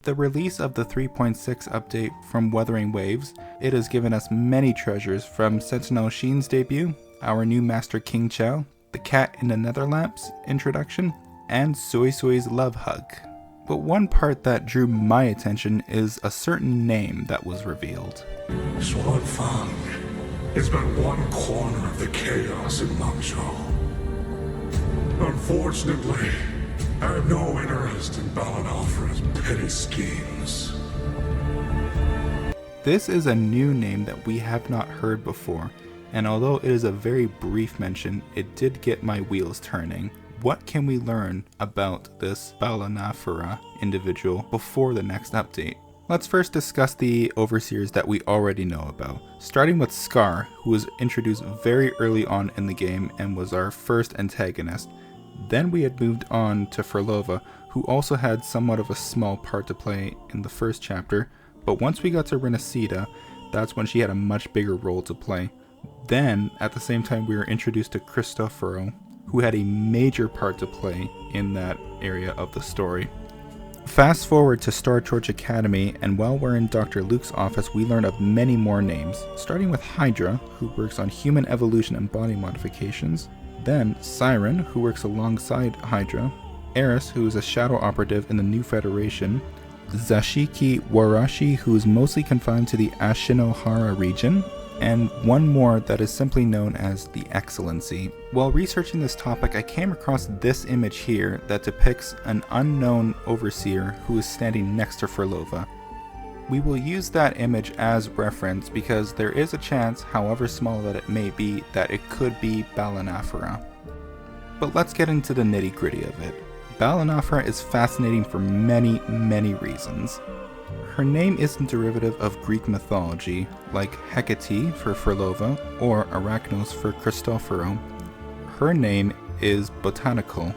The release of the 3.6 update from Wuthering Waves, it has given us many treasures from Sentinel Sheen's debut, our new Master King Chow, the Cat in the Netherlamps introduction, and Sui Sui's love hug. But one part that drew my attention is a certain name that was revealed. Swan Fang is but one corner of the chaos in Mangzhou. Unfortunately, I have no interest in Balanophora's petty schemes. This is a new name that we have not heard before, and although it is a very brief mention, it did get my wheels turning. What can we learn about this Balanophora individual before the next update? Let's first discuss the overseers that we already know about, starting with Scar, who was introduced very early on in the game and was our first antagonist. Then we had moved on to Frolova, who also had somewhat of a small part to play in the first chapter, but once we got to Renacida, that's when she had a much bigger role to play. Then, at the same time, we were introduced to Cristoforo, who had a major part to play in that area of the story. Fast forward to Star Torch Academy, and while we're in Dr. Luke's office, we learn of many more names, starting with Hydra, who works on human evolution and body modifications, then Siren, who works alongside Hydra, Eris, who is a shadow operative in the New Federation, Zashiki Warashi, who is mostly confined to the Ashinohara region, and one more that is simply known as the Excellency. While researching this topic, I came across this image here that depicts an unknown overseer who is standing next to Frolova. We will use that image as reference because there is a chance, however small that it may be, that it could be Balanophora. But let's get into the nitty-gritty of it. Balanophora is fascinating for many reasons. Her name isn't derivative of Greek mythology, like Hecate for Frolova or Arachnos for Cristoforo. Her name is botanical.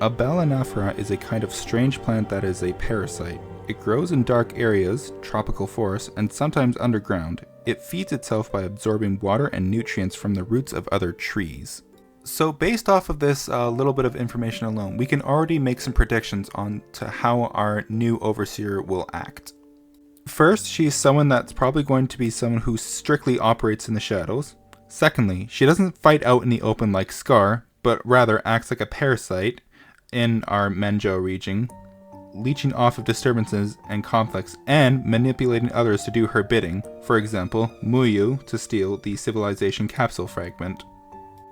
A Balanophora is a kind of strange plant that is a parasite. It grows in dark areas, tropical forests, and sometimes underground. It feeds itself by absorbing water and nutrients from the roots of other trees. So based off of this little bit of information alone, we can already make some predictions on to how our new overseer will act. First, she's someone that's probably going to be someone who strictly operates in the shadows. Secondly, she doesn't fight out in the open like Scar, but rather acts like a parasite in our Mangzhou region, leeching off of disturbances and conflicts and manipulating others to do her bidding, for example, Muyu to steal the civilization capsule fragment.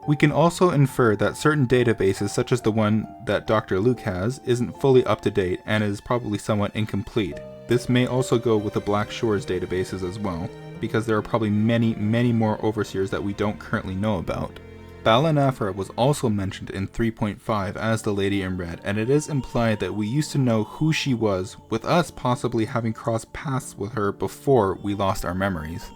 We can also infer that certain databases, such as the one that Dr. Luke has, isn't fully up to date and is probably somewhat incomplete. This may also go with the Black Shores databases as well, because there are probably many more overseers that we don't currently know about. Balanophora was also mentioned in 3.5 as the Lady in Red, and it is implied that we used to know who she was, with us possibly having crossed paths with her before we lost our memories.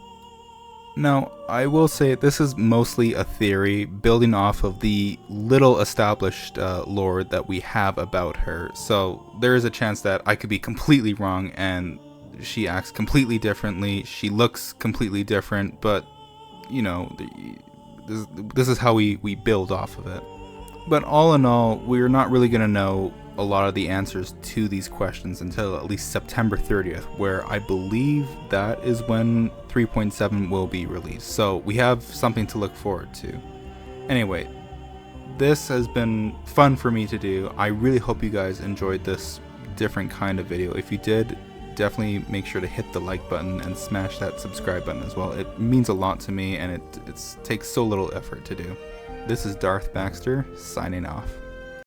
Now, I will say this is mostly a theory building off of the little established lore that we have about her, so there is a chance that I could be completely wrong and she acts completely differently, she looks completely different, but, you know, this is how we build off of it. But all in all, we're not really going to know a lot of the answers to these questions until at least September 30th, where I believe that is when 3.7 will be released. So we have something to look forward to. Anyway, this has been fun for me to do. I really hope you guys enjoyed this different kind of video. If you did, definitely make sure to hit the like button and smash that subscribe button as well. It means a lot to me and it takes so little effort to do. This is Darth Baxter signing off.